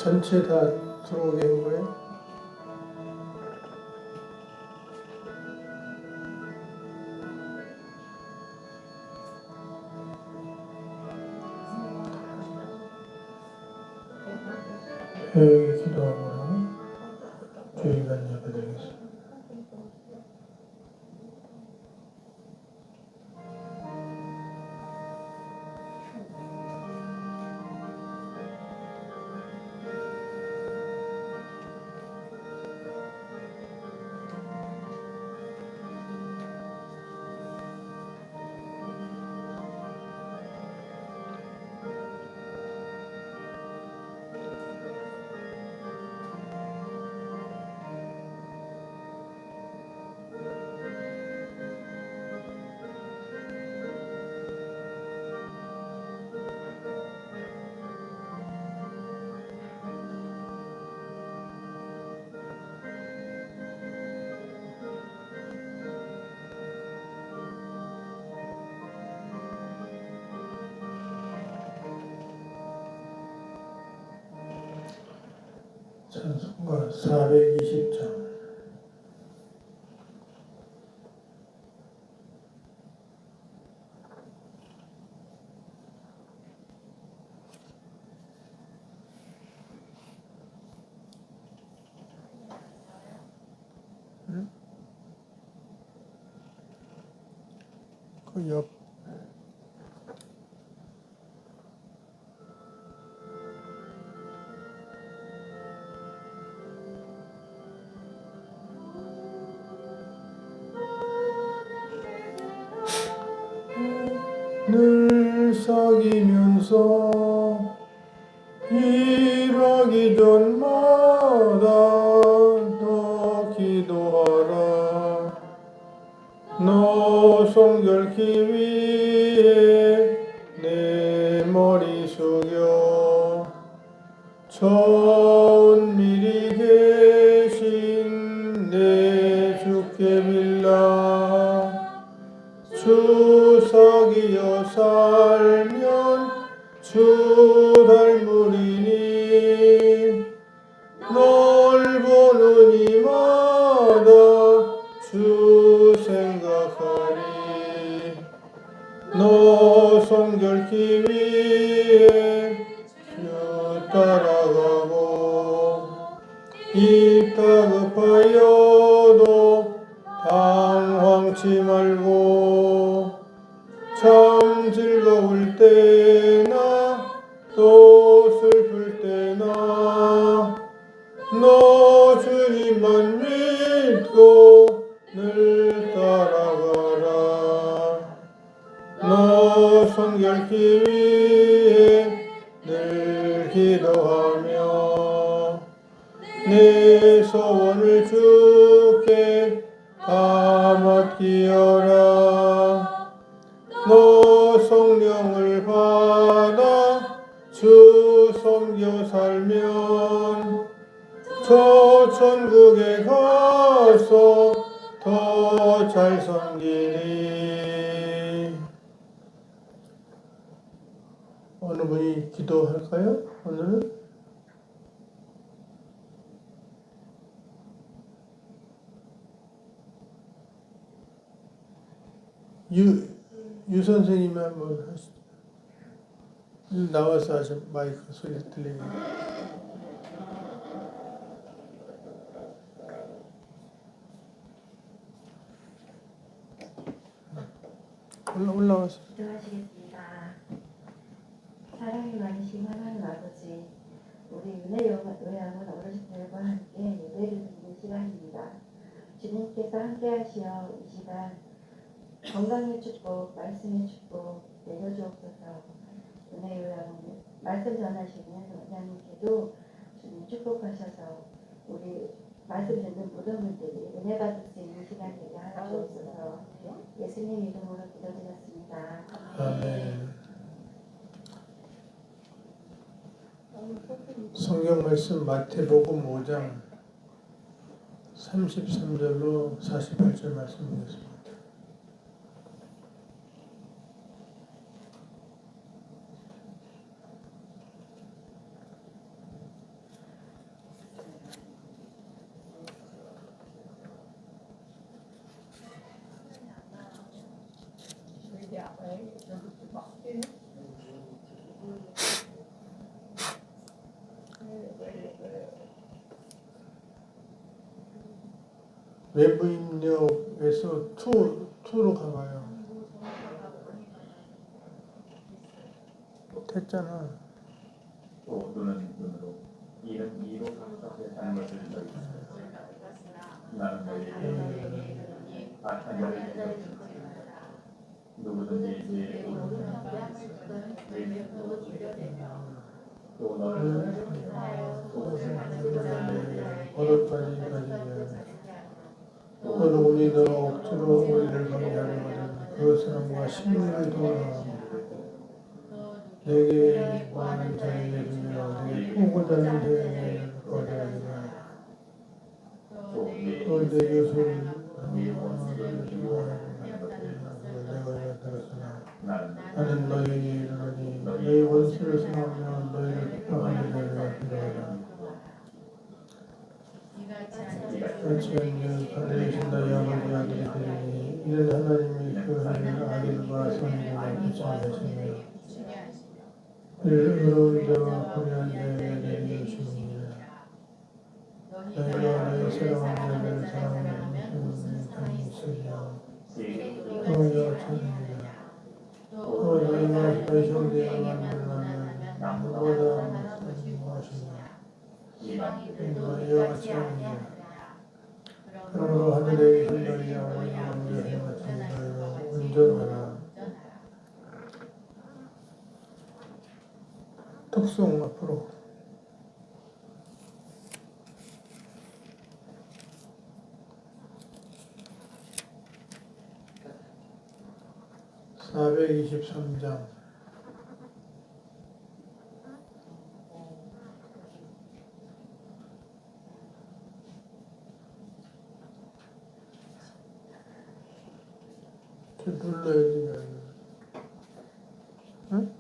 전체 다 들어오게 한 거예요? 여기 기도하고 주의간 예배드리겠습니다. 찬송가 420장. 그 옆 늘 사귀면서 일하기 전마다 너 기도하라. 너 성결케 위해 내 머리 숙여 천밀히 계신 내 주께 빌라. 주 사귀어 살면 주 닮으리니 널 보는 이마다 주 생각하리. 너 성결케 위해 주 따라가고 입 다급하여도 당황치 말고 참 즐거울 때나 또 슬플 때나 너 주님만 믿고 늘 따라가라. 너 성결케 위해 늘 기도하며 내 소원을 주께 다 맡기어라. 너 성령을 받아 주 섬겨 살면 저 천국에 가서 더 잘 섬기리. 어느 분이 기도할까요? 오늘은? 유 선생님이 한번 하시죠. 나와서 하셔. 마이크 소리 들리게. 올라와서. 기도하시겠습니다. 사랑이 많으신 하나님 아버지, 우리 은혜 요양원 어르신들과 함께 예배를 드리는 시간입니다. 주님께서 함께 하시어 이 시간 건강의 축복, 말씀의 축복 내려주옵소서. 은혜 요양원 말씀 전하시는 원장님께도 주님 축복하셔서 우리 말씀 듣는 모든 분들이 은혜 받을 수 있는 시간 되게 하여 주옵소서. 예수님 이름으로 기도드렸습니다. 아멘. 성경 말씀 마태복음 5장 33절로 48절 말씀드리겠습니다. 외부입력에서 투로 가봐요. 됐잖아. 또 눈은 눈으로 이는 이로 하는 것을 나는 너희에게 너희에게 누구든지 네 또 너를 버릇까지 가지면 너는 우리가 억지로 우리를 관계하려거든 그 사람과 심리를 도와 내게 많은 자에게 주며 내게 보고자 하는 자에게 거래하리라. 내 요소를 내가 들었으나 나는 너희에게 이르노니 너희 원수를 사랑하며 너희를 핍박하는 자를 필요하다. 같이 앉아 하늘이신다 아버지 아들이 되리니 이는 하나님이 그 하늘 아들과 성령을 비추하시며 이를 의로운 자와 불의한 자에게 내려주시느니라. 너희가 너희 사랑하는 자를 사랑하는 분이 있으며 너희가 찾느니라. 또 너희가 너희 형제를 만나면 누구보다 무엇이냐 이와 같이 하느니라. 그러므로 하늘에 계신 너희 아버지 영원히 같은 너희로 온전하라. 특송 앞으로 423장 눌러야지. 응?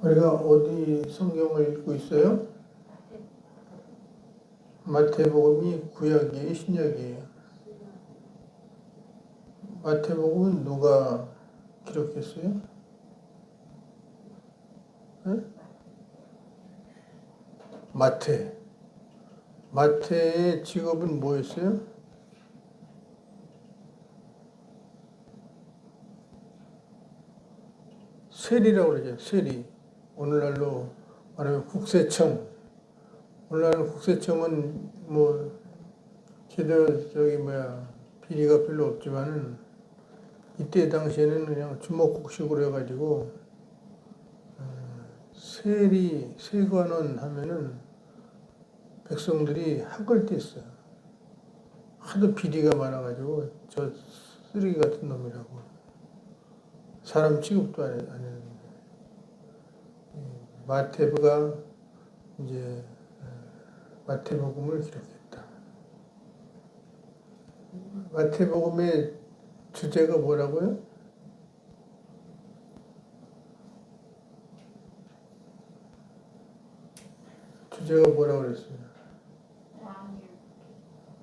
우리가 어디 성경을 읽고 있어요? 마태복음이 구약이에요, 신약이에요? 마태복음은 누가 기록했어요? 네? 마태의 직업은 뭐였어요? 세리라고 그러죠. 세리. 오늘날로 말하면 국세청. 오늘날은 국세청은 뭐 제대로 비리가 별로 없지만은 이때 당시에는 그냥 주먹국식으로 해가지고 세관원 하면은 백성들이 학을 뗐어요. 하도 비리가 많아가지고 저 쓰레기 같은 놈이라고 사람 취급도 안 했는데 마태가 이제 마태복음을 기록했다. 마태복음의 주제가 뭐라고요? 주제가 뭐라고 그랬어요?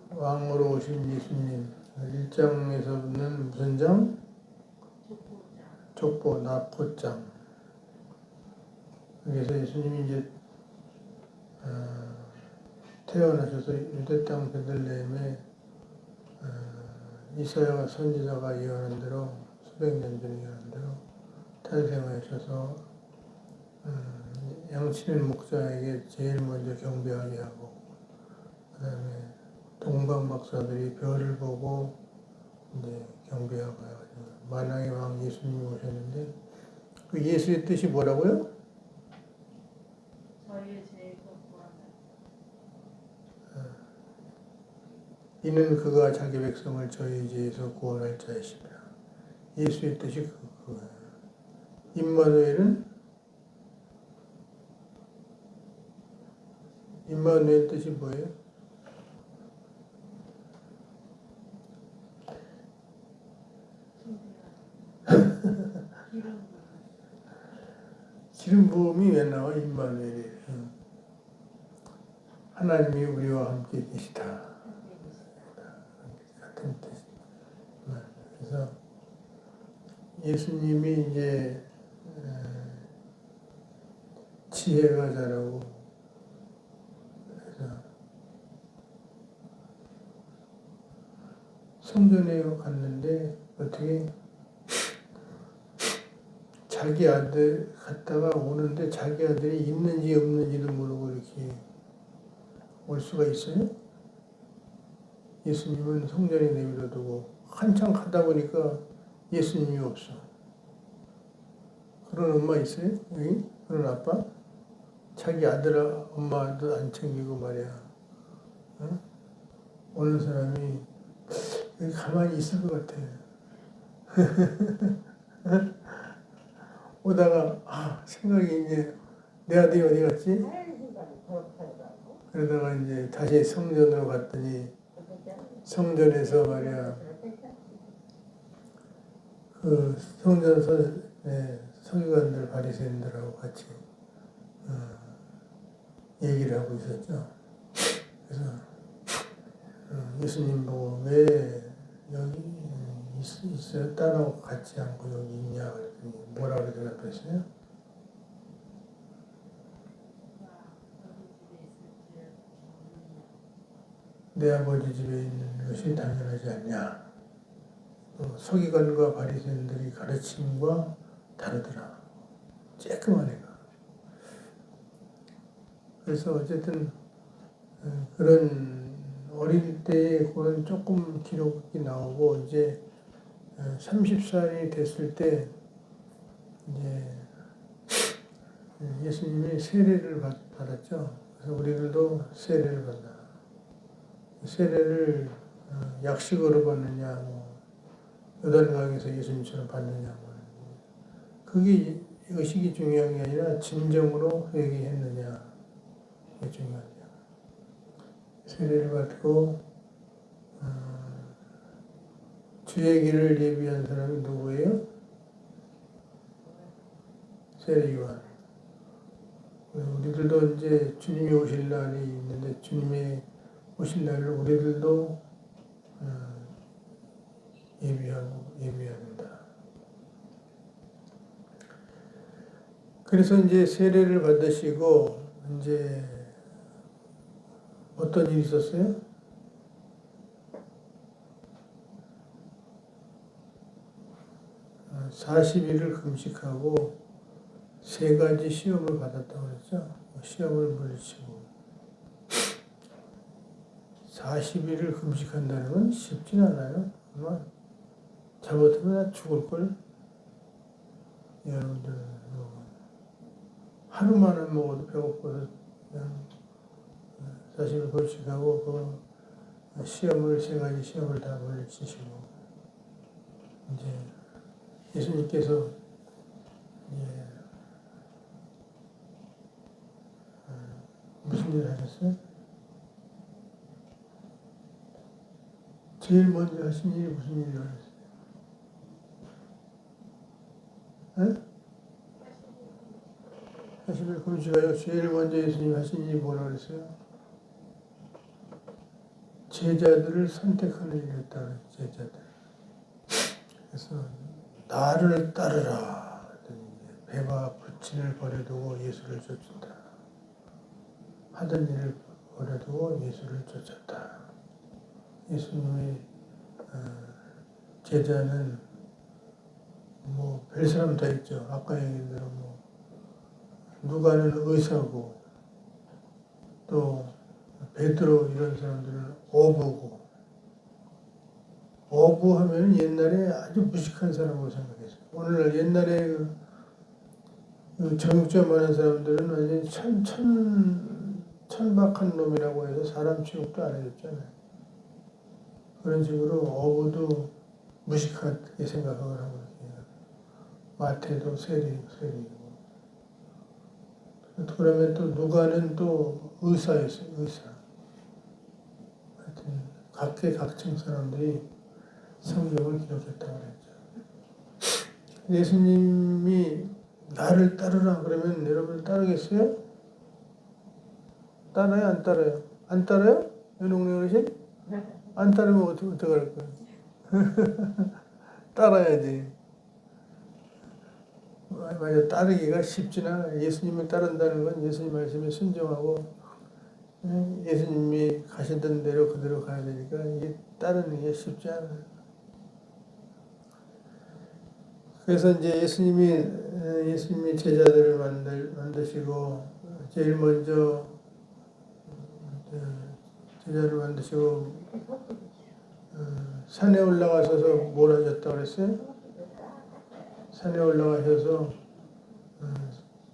왕으로 오신 예수님. 1장에서는 무슨 장? 족보, 납포장. 그래서 예수님이 이제 태어나셔서 유대 땅 베들레헴에 이사야 선지자가 예언한 대로 수백 년 전에 예언한 대로 탄생하셔서 양치는 목자에게 제일 먼저 경배하게 하고 그 다음에 동방 박사들이 별을 보고 이제 경배하고 해가지고 만왕의 왕 예수님이 오셨는데 그 예수의 뜻이 뭐라고요? 이는 그가 자기 백성을 저희 죄에서 구원할 자이시라. 예수의 뜻이 그거예요. 임마누엘 뜻이 뭐예요? 기름 부음이 왜 나와? 임마누엘이에요. 하나님이 우리와 함께 계시다. 같은 뜻. 그래서 예수님이 이제 지혜가 자라고 그래서 성전에 갔는데 어떻게 자기 아들 갔다가 오는데 자기 아들이 있는지 없는지도 모르고 이렇게 올 수가 있어요? 예수님은 성전에 내버려두고 한참 가다 보니까 예수님이 없어. 그런 엄마 있어요? 여기? 그런 아빠? 자기 아들, 엄마도 안 챙기고 말이야. 응? 오는 사람이 여기 가만히 있을 것 같아. 오다가 생각이 이제 내 아들이 어디 갔지? 그러다가 이제 다시 성전으로 갔더니 성전에서 말이야 그 성전 서기관들 바리새인들하고 같이 얘기를 하고 있었죠. 그래서 예수님 보고 왜 여기 있어요? 딸하고 같이 않고 여기 있냐 그랬더니 뭐라고 대답했어요? 내 아버지 집에 있는 것이 당연하지 않냐. 서기관과 바리새인들이 가르침과 다르더라. 쬐끄만 애가. 그래서 어쨌든 그런 어릴 때에 그런 조금 기록이 나오고 이제 30살이 됐을 때 이제 예수님이 세례를 받았죠. 그래서 우리들도 세례를 받아. 세례를 약식으로 받느냐, 요단강에서 예수님처럼 받느냐, 그게 의식이 중요한 게 아니라 진정으로 회개했느냐, 그게 중요하죠. 세례를 받고 주의 길을 예비한 사람이 누구예요? 세례요한. 우리들도 이제 주님이 오실 날이 있는데 주님이 오실 날을 우리들도 예비해야 된다. 그래서 이제 세례를 받으시고 이제 어떤 일이 있었어요? 어, 40일을 금식하고 3가지 시험을 받았다고 그랬죠. 시험을 물리치고 40일을 금식한다는 건 쉽진 않아요. 아마 잘못하면 죽을걸. 여러분들 하루만 안 먹어도 배고파서 그냥 40일 금식하고 그 시험을 3가지 시험을 다 물리치시고 이제 예수님께서 이제 무슨 일을 하셨어요? 제일 먼저 하신 일이 무슨 일을 하셨어요? 네? 40일 금식하여 제일 먼저 예수님 하신 일이 뭐라고 그랬어요? 제자들을 선택하는 일이었다. 제자들. 그래서 나를 따르라. 배와 부친을 버려두고 예수를 쫓는다. 하던 일을 버려두고 예수를 쫓았다. 예수님의 제자는 뭐 별 사람 다 있죠. 아까 얘기한 대로 뭐 누가는 의사고 또 베드로 이런 사람들은 어부하면 옛날에 아주 무식한 사람으로 생각했어요. 오늘날 옛날에 그 정육점 하는 사람들은 완전히 천박한 놈이라고 해서 사람 취급도 안 해줬잖아요. 그런 식으로 어부도 무식하게 생각을 하고 있어요. 마태도 세리고. 그러면 또 누가는 또 의사였어요. 의사. 하여튼 각계각층 사람들이 성경을 기록했다고 그랬죠. 예수님이 나를 따르라 그러면 여러분 따르겠어요? 따라요? 안 따라요? 안 따라요? 연옥내 어르신? 안 따르면 어떡할 거예요? 따라야지. 맞아, 따르기가 쉽지는 않아요. 예수님을 따른다는 건 예수님 말씀에 순종하고 예수님이 가시던 대로 그대로 가야 되니까 이게 따르는 게 쉽지 않아요. 그래서 이제 예수님이 제자들을 만드시고 제일 먼저 제자를 만드시고 산에 올라가셔서 뭘 하셨다고 그랬어요? 산에 올라가셔서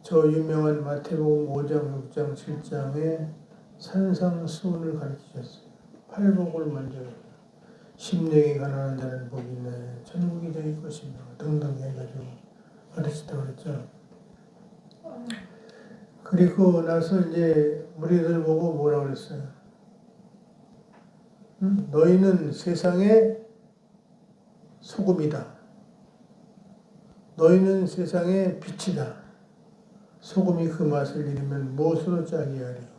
저 유명한 마태복음 5장, 6장, 7장의 산상수훈을 가르치셨어요. 팔복을 먼저 심령이 가난한 자는 복이 있나요? 천국이 저희 것이며 등등 해가지고 가르치다고 그랬죠. 그리고 나서 이제 무리들 보고 뭐라고 그랬어요? 너희는 세상의 소금이다. 너희는 세상의 빛이다. 소금이 그 맛을 잃으면 무엇으로 짜게 하리요?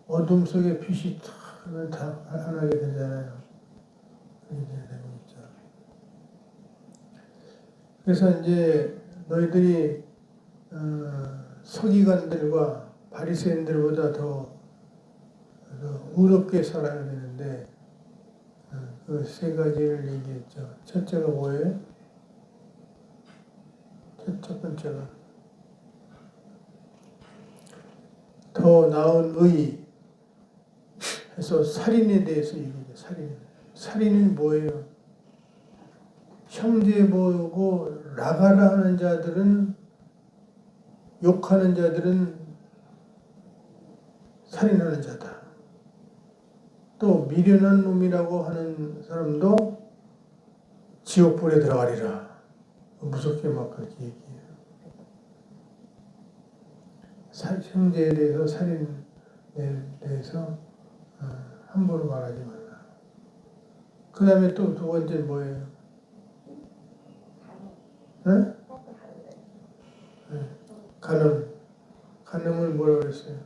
어둠 속에 빛이 다 하나게 되잖아요. 그렇게 되고 있죠. 그래서 이제 너희들이 서기관들과 바리새인들보다 더 의롭게 살아야 되는데 그 3가지를 얘기했죠. 첫째가 뭐예요? 첫 번째가 더 나은 의 해서 살인에 대해서 얘기해요. 살인은 뭐예요? 형제 보고 라가라 하는 자들은 욕하는 자들은 살인하는 자다. 또 미련한 놈이라고 하는 사람도 지옥불에 들어가리라. 무섭게 막 그렇게 얘기해요. 형제에 대해서 살인에 대해서 함부로 말하지 말라. 그 다음에 또 2번째 뭐예요? 네? 네. 간음을 뭐라 그랬어요?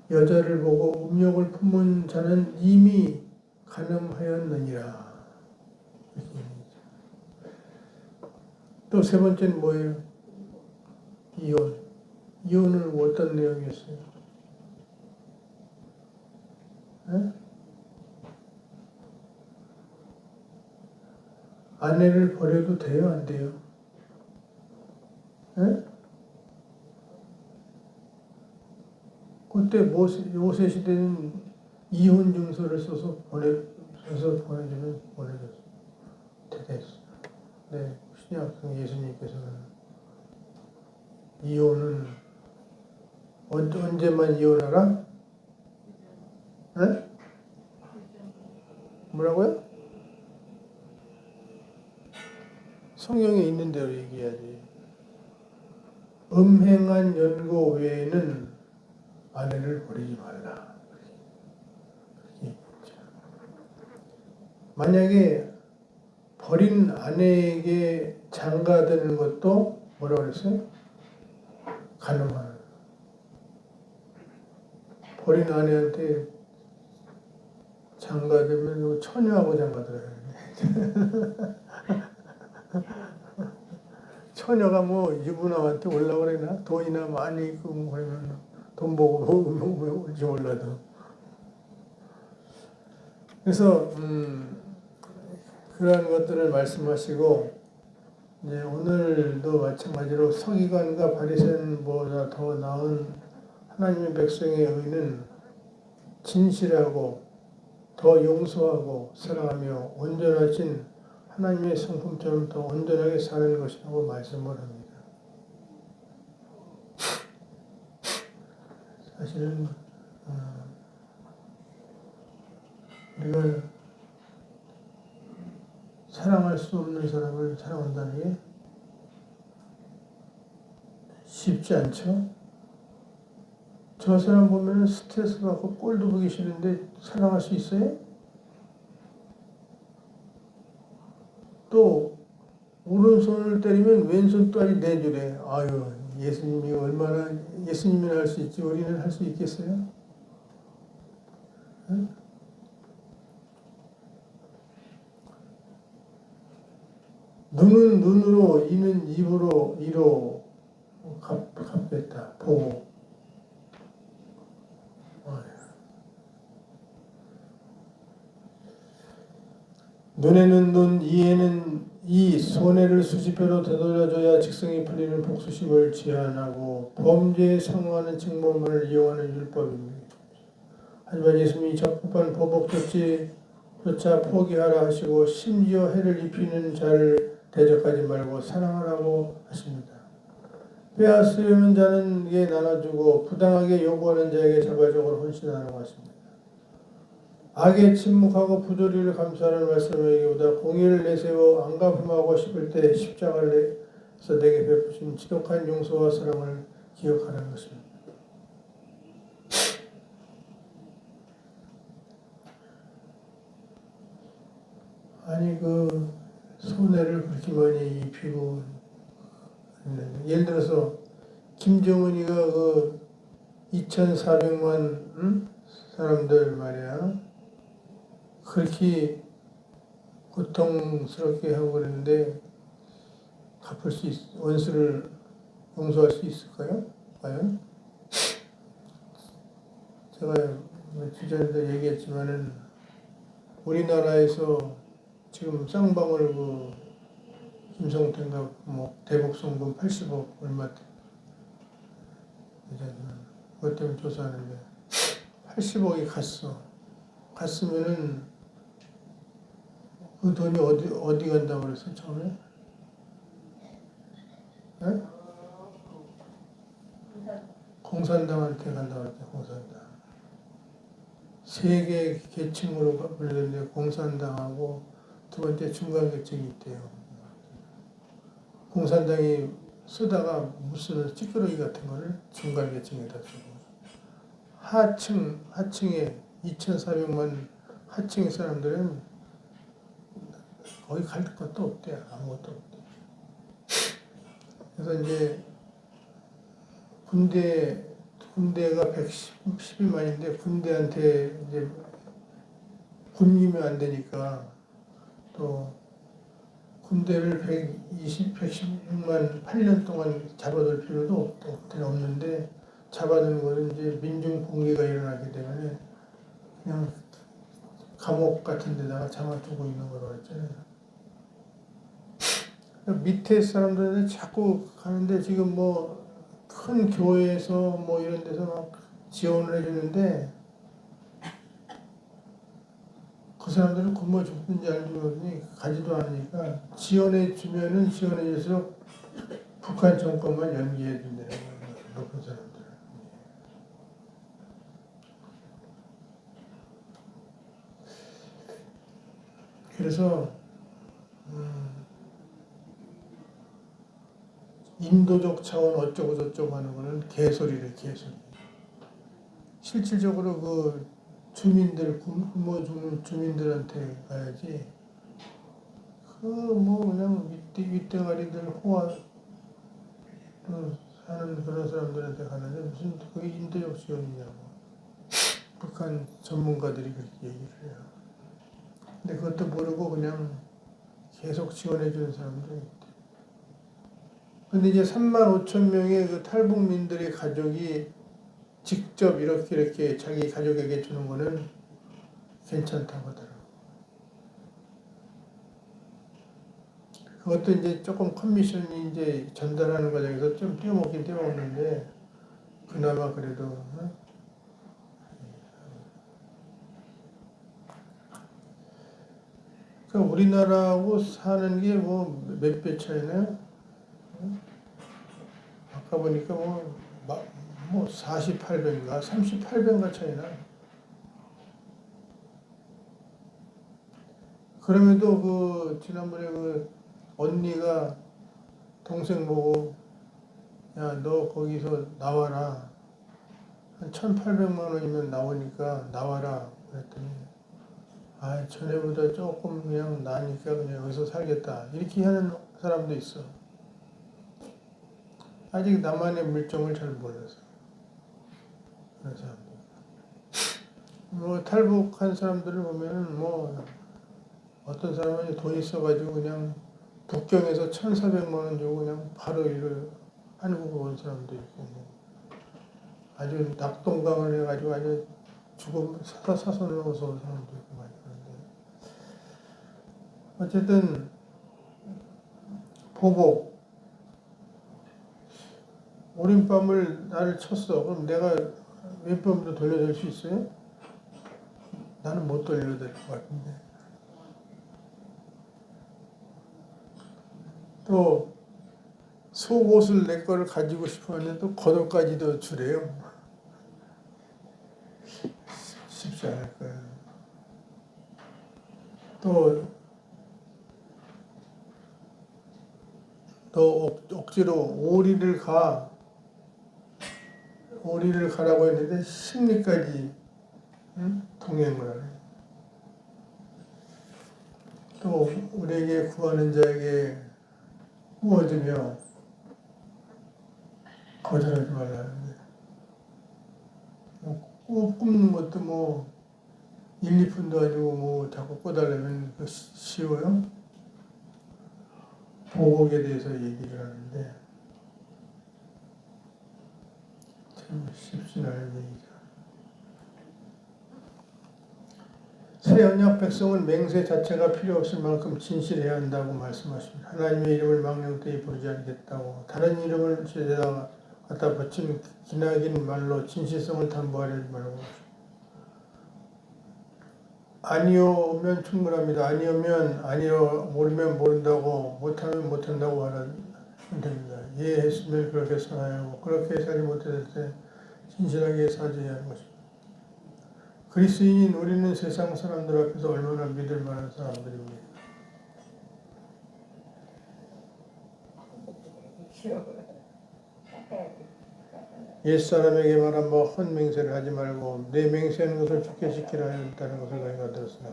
여자를 보고 음욕을 품은 자는 이미 간음하였느니라. 또 세 번째는 뭐예요? 이혼. 이혼은 어떤 내용이었어요? 에? 아내를 버려도 돼요? 안 돼요? 에? 그때 모세 시대는 이혼 증서를 써서 보내주면 보내줬어. 됐어. 네, 신약성 예수님께서는 이혼은 언제만 이혼하라? 네? 뭐라고요? 성경에 있는 대로 얘기해야지. 음행한 연고 외에는 아내를 버리지 말라. 만약에 버린 아내에게 장가드는 것도 뭐라고 그랬어요? 간음하는. 버린 아내한테 장가들면 처녀하고 장가들어야 돼. 처녀가 뭐 유부남한테 올라 그러나 돈이나 많이 있고 그러면 돈 보고 뭐 올지 몰라도. 그래서 그러한 것들을 말씀하시고 이제 오늘도 마찬가지로 서기관과 바리새인보다 더 나은 하나님의 백성의 의는 진실하고 더 용서하고 사랑하며 온전하신 하나님의 성품처럼 더 온전하게 사는 것이라고 말씀을 합니다. 사실은 우리가 사랑할 수 없는 사람을 사랑한다는 게 쉽지 않죠. 저 사람 보면 스트레스 받고 꼴도 보기 싫은데 사랑할 수 있어요? 또 오른손을 때리면 왼손 또다시 내주래. 아유, 예수님이 얼마나, 예수님이나 할 수 있지 우리는 할 수 있겠어요? 응? 눈은 눈으로, 이는 입으로, 이로 갚겠다. 보고. 눈에는 눈, 이에는 이, 손해를 수십배로 되돌려줘야 직성이 풀리는 복수심을 제한하고 범죄에 상응하는 직무만을 이용하는 율법입니다. 하지만 예수님이 적법한 보복조차 포기하라 하시고 심지어 해를 입히는 자를 대적하지 말고 사랑하라고 하십니다. 빼앗으려는 자는에게 나눠주고 부당하게 요구하는 자에게 자발적으로 헌신하라고 하십니다. 악에 침묵하고 부조리를 감수하는 말씀이기보다 공의를 내세워 안갚음하고 싶을 때 십자가를 내서 내게 베푸신 지독한 용서와 사랑을 기억하라는 것입니다. 아니 그 손해를 그렇게 많이 입히고 예를 들어서 김정은이가 그 2,400만 사람들 말이야 그렇게 고통스럽게 하고 그러는데 갚을 수 원수를 용서할 수 있을까요? 과연? 제가 며칠 전에도 얘기했지만은 우리나라에서 지금 쌍방울 그 김성태가 뭐 대북송금 80억 얼마 그것 때문에 조사하는데 80억이 갔으면은 그 돈이 어디 간다고 그랬어요 처음에? 네? 공산당한테 간다고 그랬죠. 공산당. 세 개 계층으로 분류되는데 공산당하고 두 번째 중간 계층이 있대요. 공산당이 쓰다가 무슨 찌끄러기 같은 거를 중간 계층에다 주고 하층에 2,400만 하층의 사람들은 거기 갈 것도 없대. 아무것도 없대. 그래서 이제 군대가 112만인데 군대한테 이제 굶기면 안 되니까 또 군대를 116만 8년 동안 잡아둘 필요도 없는데 잡아두는 것은 이제 민중 봉기가 일어나기 때문에 그냥 감옥 같은 데다가 잡아두고 있는 거라고 했잖아요. 밑에 사람들한테 자꾸 가는데 지금 뭐 큰 교회에서 뭐 이런 데서 막 지원을 해주는데 그 사람들은 굶어 죽든지 안 죽든지 가지도 않으니까 지원해 주면은 지원해 줄수록 북한 정권만 연기해 준다는 거예요. 높은 사람들. 그래서 인도적 차원 어쩌고 저쩌고 하는 거는 개소리래, 개소리. 실질적으로 그 주민들, 굶어 죽는 주민들한테 가야지. 그 뭐 그냥 윗대가리들 호화 사는 그런 사람들한테 가는데 무슨 그게 인도적 지원이냐고. 북한 전문가들이 그렇게 얘기를 해요. 근데 그것도 모르고 그냥 계속 지원해 주는 사람들이 있대. 근데 이제 3만 5천 명의 그 탈북민들의 가족이 직접 이렇게 자기 가족에게 주는 거는 괜찮다고 하더라고요. 그것도 이제 조금 커미션이 이제 전달하는 과정에서 좀 떼어먹긴 떼어먹는데 그나마 그래도 그러니까 우리나라하고 사는 게 뭐 몇 배 차이나요? 아까 보니까 뭐 48배인가 38배인가 차이나. 그럼에도 그 지난번에 그 언니가 동생 보고 야 너 거기서 나와라 한 1,800만 원이면 나오니까 나와라 그랬더니 아 전에보다 조금 그냥 나니까 그냥 여기서 살겠다 이렇게 하는 사람도 있어. 아직 나만의 물정을 잘 몰라서 그런 사람들. 뭐 탈북한 사람들을 보면은 뭐 어떤 사람은 돈 있어가지고 그냥 북경에서 1,400만 원 주고 그냥 바로 이를 한국으로 온 사람도 있고 뭐 아주 낙동강을 해가지고 아주 죽음 사서 넣어서 온 사람도 있고 많이 그런데 어쨌든 보복 오른밤을 나를 쳤어. 그럼 내가 왼밤으로 돌려줄 수 있어요? 나는 못 돌려줄 것 같은데. 또 속옷을 내 거를 가지고 싶어 하는데 또 겉옷까지도 주래요. 쉽지 않을 거예요. 또 억지로 오리를 가라고 했는데 심리까지 동행을 하네. 또 우리에게 구하는 자에게 구워주며 거절하지 말라는데 굽는 것도 뭐 1, 2분도 아니고 뭐 자꾸 꿔달라면 그 쉬워요? 보복에 대해서 얘기를 하는데 참 쉽지 않은 얘기죠. 새 언약 백성은 맹세 자체가 필요 없을 만큼 진실해야 한다고 말씀하십니다. 하나님의 이름을 망령되이 부르지 않겠다고 다른 이름을 제대로 갖다 붙인 기나긴 말로 진실성을 담보하려지 말고 아니오면 충분합니다. 아니오면 아니오, 모르면 모른다고, 못하면 못한다고 하면 됩니다. 이해했으면 그렇게 살아야 하고 그렇게 살지 못했을 때 진실하게 사죄해야 하는 것입니다. 그리스인인 우리는 세상 사람들 앞에서 얼마나 믿을 만한 사람들입니다. 옛사람에게 말한 바 헛맹세를 하지 말고 내 맹세하는 것을 죽게 지키라 했다는 것을 너희가 들었으나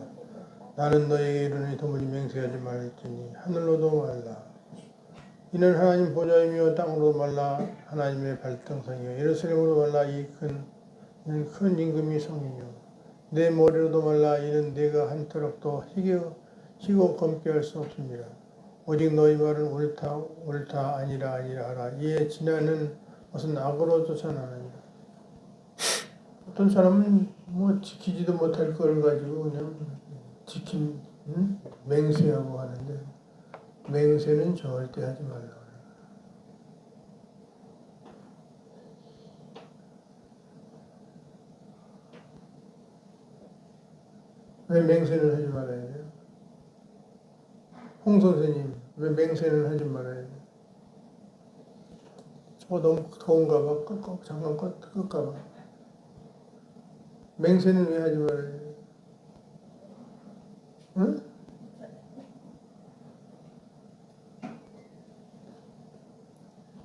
나는 너희에게 이르노니 도무지 맹세하지 말지니 하늘로도 말라 이는 하나님 보좌이며 땅으로 말라 하나님의 발등상이요 예루살렘으로 말라 이는 큰 임금이 성이며 내 머리로도 말라 이는 내가 한터럭도 희고 검게 할 수 없습니다. 오직 너희 말은 옳다 아니라 하라. 이에 지나는 것은 악으로 쫓아나느니라. 어떤 사람은 뭐 지키지도 못할 걸 가지고 그냥 맹세하고 하는데 맹세는 절대 하지 말라. 왜 맹세를 하지 말아야 돼요? 홍 선생님, 왜 맹세는 하지 말아야 돼요? 저거 너무 더운가 봐. 잠깐 끌까 봐. 맹세는 왜 하지 말아야 돼요? 응?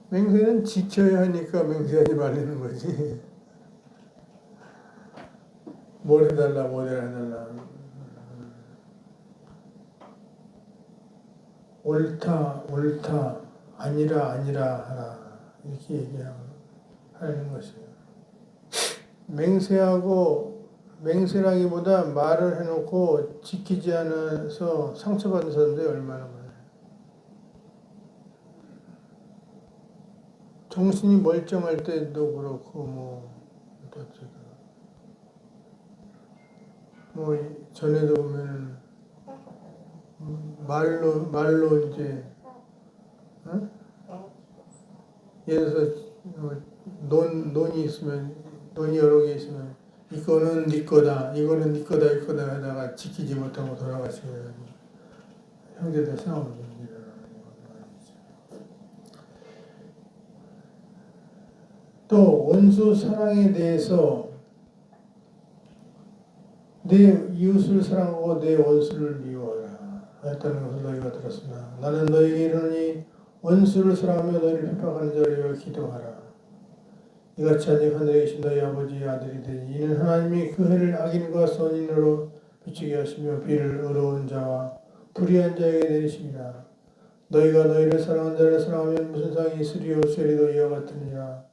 맹세는 지켜야 하니까 맹세하지 말라는 거지. 뭘 해달라, 뭘 해달라. 옳다, 아니라 하라. 이렇게 하는 것이에요. 맹세라기보다 말을 해놓고 지키지 않아서 상처받는 사람들이 얼마나 많아요. 정신이 멀쩡할 때도 그렇고, 전에도 보면은, 말로 이제, 어? 예를 들어서, 돈이 여러 개 있으면, 이거는 네 거다 하다가 지키지 못하고 돌아가시면, 형제들 싸움을 일어나는 말이죠. 또, 원수 사랑에 대해서, 내 이웃을 사랑하고 내 원수를 미워하라 하였다는 것을 너희가 들었으나 나는 너희에게 이르노니 원수를 사랑하며 너희를 핍박하는 자를 위하여 기도하라. 이같이 하니 하늘에 계신 너희 아버지의 아들이 되니 이는 하나님이 그 해를 악인과 선인으로 비추게 하시며 비를 의로운 자와 불의한 자에게 내리시니라. 너희가 너희를 사랑하는 자를 사랑하면 무슨 상이 있으리요 쇠리도 이와 같으니라.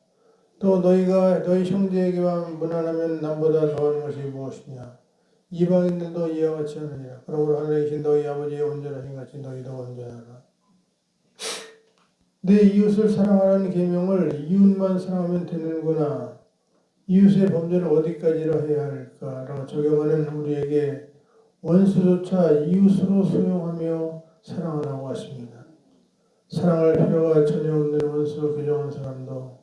또 너희가 너희 형제에게만 무난하면 남보다 더한 것이 무엇이냐. 이방인들도 이와 같이 하느니라. 그러므로 하늘에 계신 너희 아버지의 온전하신 같이 너희도 온전하라. 내 이웃을 사랑하라는 계명을 이웃만 사랑하면 되는구나. 이웃의 범죄를 어디까지로 해야 할까라고 적용하는 우리에게 원수조차 이웃으로 수용하며 사랑하라고 하십니다. 사랑할 필요가 전혀 없는 원수로 규정한 사람도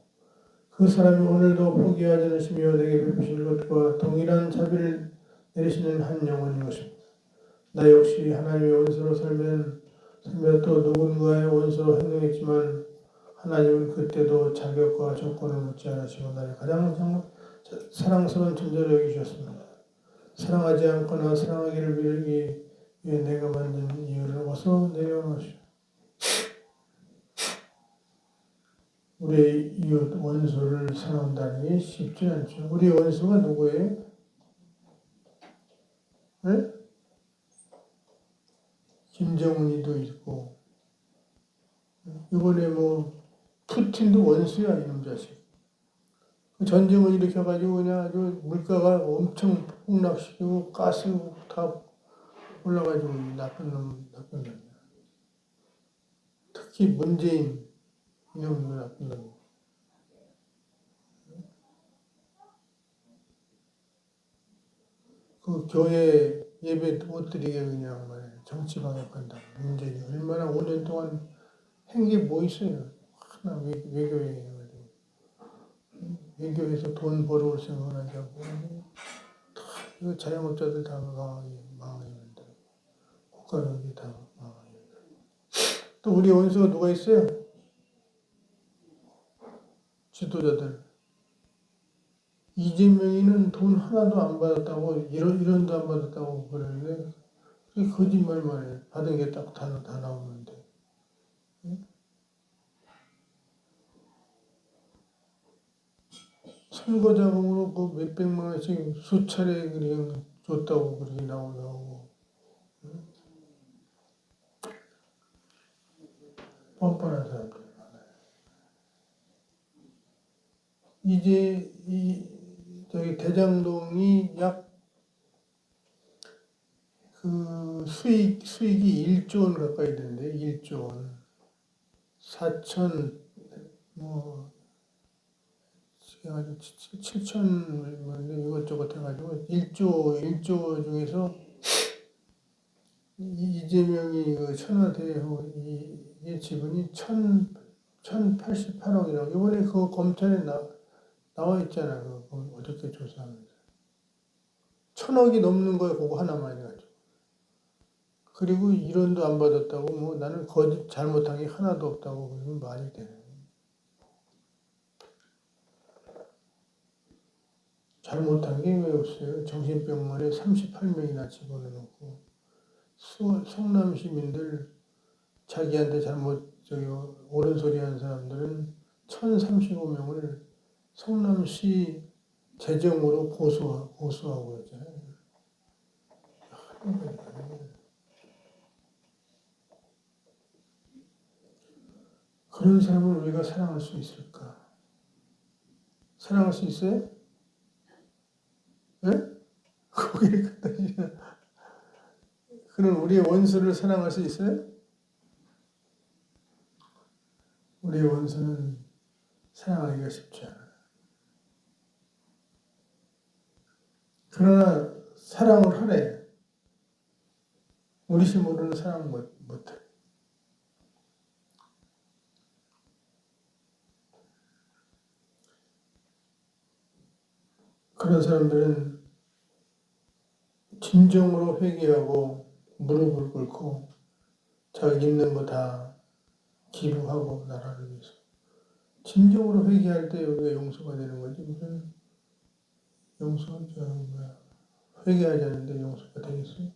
그 사람이 오늘도 포기하지 않으시며 내게 베푸실 것과 동일한 자비를 내리시는 한 영혼인 것입니다. 나 역시 하나님의 원수로 살면 또 누군가의 원수로 행동했지만 하나님은 그때도 자격과 조건을 묻지 않으시고 나를 가장 사랑스러운 존재로 여기셨습니다. 사랑하지 않거나 사랑하기를 빌기 위해 내가 만든 이유를 어서 내려놓으시오. 우리의 이웃 원수를 사랑한다는 게 쉽지 않죠. 우리 원수가 누구예요? 네? 김정은이도 있고 이번에 푸틴도 원수야 이놈 자식. 전쟁을 일으켜가지고 그냥 아주 물가가 엄청 폭락시키고 가스 다 올라가지고 나쁜 놈. 특히 문재인 이놈도 나쁜 놈. 그 교회 예배 못 드리게 그냥 정치 방역한다. 문재인이 얼마나 5년 동안 한 게 뭐 있어요? 하나 외교에 해가지고 외교에서 돈 벌어올 생각을 하지 않고 다 자영업자들 다 망하게 만들고 국가력이 다 망하게 만들고 또 우리 원수가 누가 있어요? 지도자들. 이재명이는 돈 하나도 안 받았다고 1원도 안 받았다고 그러는데 그게 거짓말만 해. 받은 게 딱 다 나오는데. 선거 자금으로 그 몇백만 원씩 수차례 그냥 줬다고 그렇게 나오고. 뻔뻔한 사람들이 많아요. 이제 저기 대장동이 약 그 수익이 1조 원 가까이 되는데 1조 원 4천 뭐 해가지고 7천 뭐 이것저것 해가지고 1조 중에서 이재명이 그 청와대하고 이 지분이 1088억이라고 이번에 그 검찰에 나와 있잖아. 그 어저께 조사하면서 1000억이 넘는 거야. 그거 하나만 해가지고. 그리고 1원도 안 받았다고 뭐 나는 거짓 잘못한 게 하나도 없다고 그러면 말이 되네. 잘못한 게 왜 없어요? 정신병원에 38명이나 집어넣고 성남 시민들 자기한테 옳은 소리 한 사람들은 1035명을 성남시 재정으로 고소하고 있잖아요. 그런 사람을 우리가 사랑할 수 있을까? 사랑할 수 있어요? 네? 거기를 갖다 주냐? 그럼 우리의 원수를 사랑할 수 있어요? 우리의 원수는 사랑하기가 쉽지 않아. 그러나 사랑을 하래. 우리 힘으로는 사랑 못해. 그런 사람들은 진정으로 회개하고 무릎을 꿇고 자기 있는 거 다 기부하고 나라를 위해서 진정으로 회개할 때 우리가 용서가 되는 거지. 무슨 회개하지 않는데 용서가 되겠어요?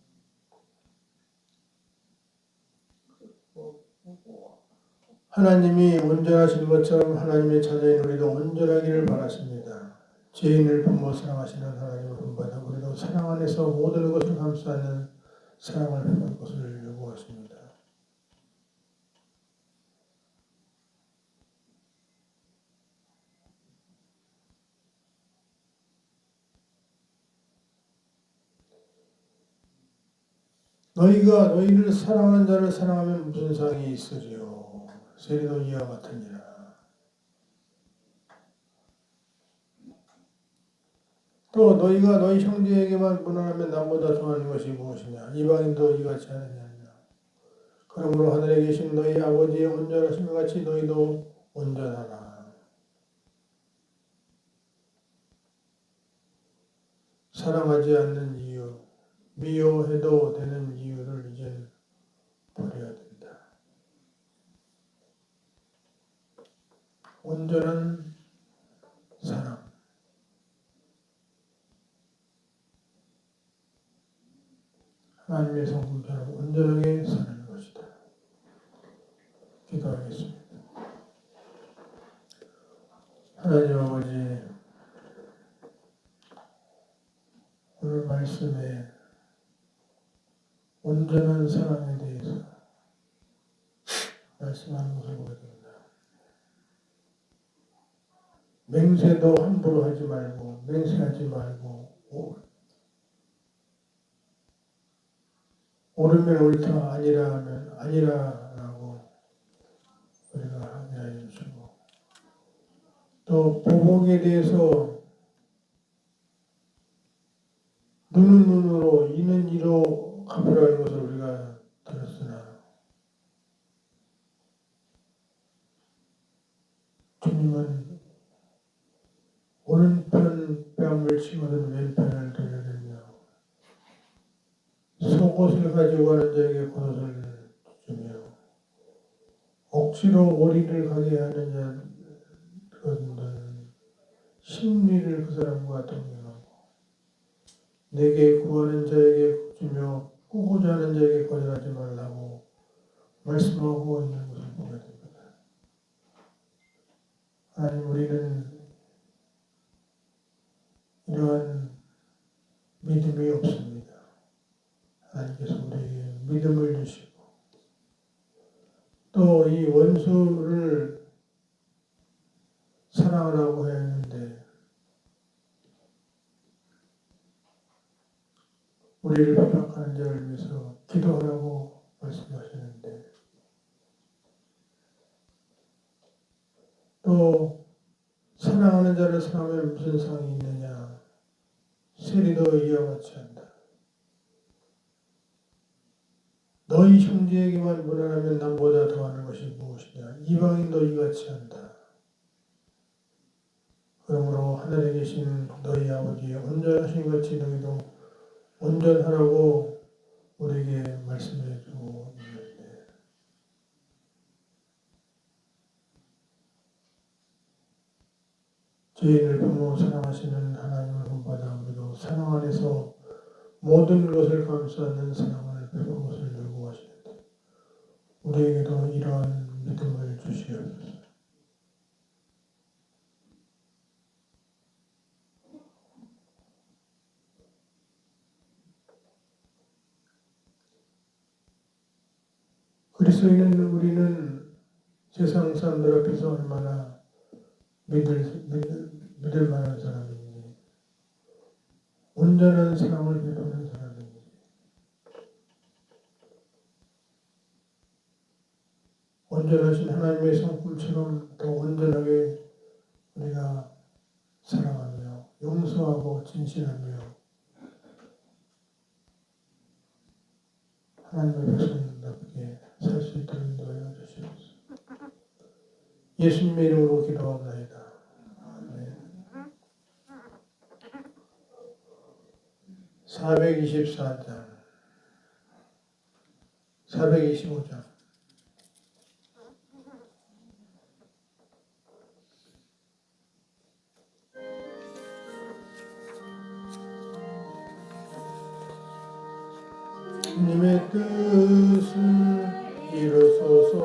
하나님이 온전하신 것처럼 하나님의 자녀인 우리도 온전하기를 바라십니다. 죄인을 부모 사랑하시는 하나님을 본받아 우리도 사랑 안에서 모든 것을 감수하는 사랑을 행할 것을 요구하십니다. 너희가 너희를 사랑하는 자를 사랑하면 무슨 상이 있으리요? 세리도 이와 같으니라. 또 너희가 너희 형제에게만 무난하면 나보다 좋아하는 것이 무엇이냐? 이방인도 이같이 하느냐? 그러므로 하늘에 계신 너희 아버지의 온전하심과 같이 너희도 온전하라. 사랑하지 않는 이유, 미워해도 되는 이유를 이제 버려야 된다. 온전한 사랑. 하나님의 성품처럼 온전하게 사는 것이다. 기도하겠습니다. 하나님 아버지, 오늘 말씀에 온전한 사랑에 대해서 말씀하는 것을 보게 됩니다. 맹세도 함부로 하지 말고, 맹세하지 말고, 옳으면 옳다, 아니라 하면 아니라라고 우리가 하게 하여 주시고, 또 보복에 대해서 눈은 눈으로, 이는 이로 갚으라는 것을 우리가 들었으나 주님은 오른편 뺨을 치고는 왼편을 돌려주며 속옷을 가지고 가는 자에게 겉옷을 주며 억지로 오리를 가게 하는 자들은 심리를 그 사람과 동행하고 내게 구하는 자에게 주며 꾸고자 하는 자에게 거절하지 말라고 말씀하고 있는 것을 보게 됩니다. 하나님, 우리는 이러한 믿음이 없습니다. 하나님께서 우리에게 믿음을 주시고 또 이 원수를 사랑하라고 해야 하는데 우리를 핍박하는 자를 위해서 기도하라고 말씀하시는데 또 사랑하는 자를 사랑하면 무슨 상이 있느냐? 세리도 이와 같이 한다. 너희 형제에게만 무난하면 남보다 더하는 것이 무엇이냐? 이방인도 이같이 한다. 그러므로 하늘에 계신 너희 아버지의 온전하신 같이 너희도 온전하라고 우리에게 말씀해 주고 있는데 죄인을 부모 사랑하시는 하나님을 본받아 우리도 사랑 안에서 모든 것을 감수하는 사랑을 베푸는 것을 열고 하시는데 우리에게도 이러한 믿음을 주시옵소서. 그리스도인은 우리는 세상 사람들 앞에서 얼마나 믿을 만한 사람인지 온전한 사랑을 베푸는 사람인지 온전하신 하나님의 성품처럼 더 온전하게 우리가 사랑하며 용서하고 진실하며 하나님의 백성답게 살 수 있도록 인도하여 주시옵소서. 예수님의 이름으로 기도합니다. 아멘. 424장 425장 주님의 뜻을 이루소서.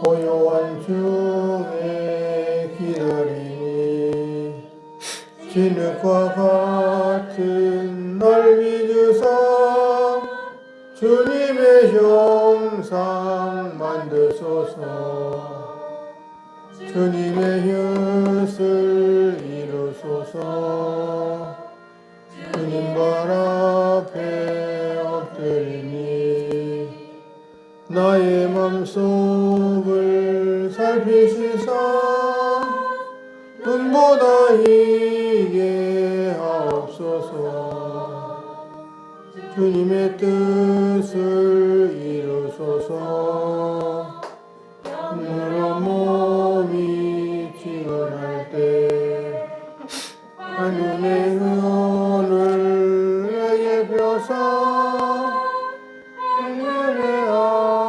고요한 중에 기다리니 진흙과 같은 넓이 주사 주님의 형상 만드소서. 주님의 뜻을 이루소서. 주님 발 앞에 엎드리니 나의 맘속을 살피시사 눈보다 희게 하옵소서. 주님의 뜻을 이루소서. 눈으로 몸이 지근할 때 하늘의 은을 내게 펴사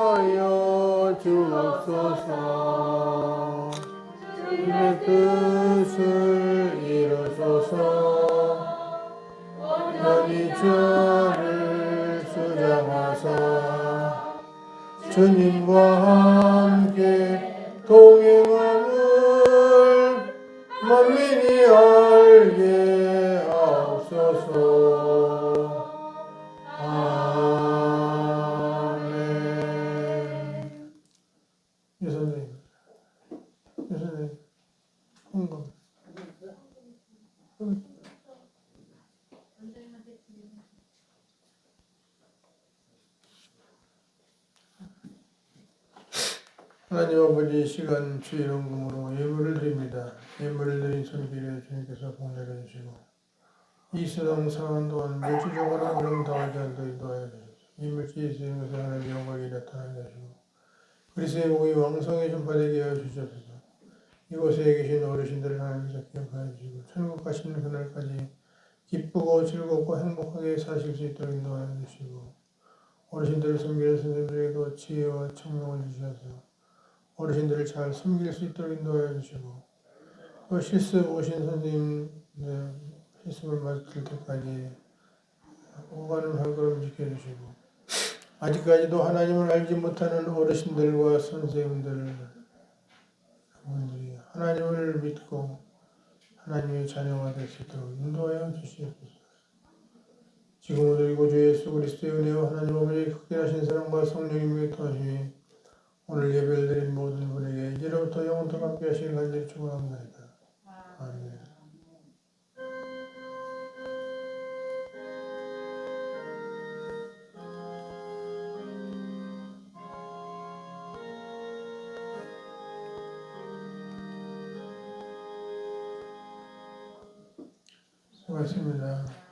하여 주옵소서. 주님의 뜻을 이루소서. 온전히 저를 수장하사 주님과 함께 동행함을 만민이 알게 하옵소서. 아멘. 예수님, 헌금. 하나님 아버지, 이 시간 주의 헌금으로 예물을 드립니다. 예물을 드린 손길에 주님께서 복 내려주시고 이 세상 상황 또한 물질적으로 어려움 당하지 않도록 인도하여 주시옵소서. 이 물질이 있는 것을 하나님의 영광이 나타나게 하시고 그리스도의 복이 왕성히 전파되게 하여 주시옵소서. 이곳에 계신 어르신들을 하나님께서 기억하여 주시고 천국 가시는 그날까지 기쁘고 즐겁고 행복하게 사실 수 있도록 인도하여 주시고 어르신들을 섬기는 선생님들에게도 지혜와 청명을 주셔서 어르신들을 잘 섬길 수 있도록 인도하여 주시고 또 실습 오신 선생님 실습을 맡을 때까지 오가는 한 걸음 지켜주시고 아직까지도 하나님을 알지 못하는 어르신들과 선생님들을 하나님을 믿고 하나님의 자녀가 될 수 있도록 인도하여 주시옵소서. 지금은 그리고 주 예수 그리스도의 은혜와 하나님 아버지의 극진하신 사랑과 성령님의 도와주심이 오늘 예배를 드린 모든 분에게 이제로부터 영원토록 함께 하시길 간절히 축원합니다. 아멘. 수고하셨습니다.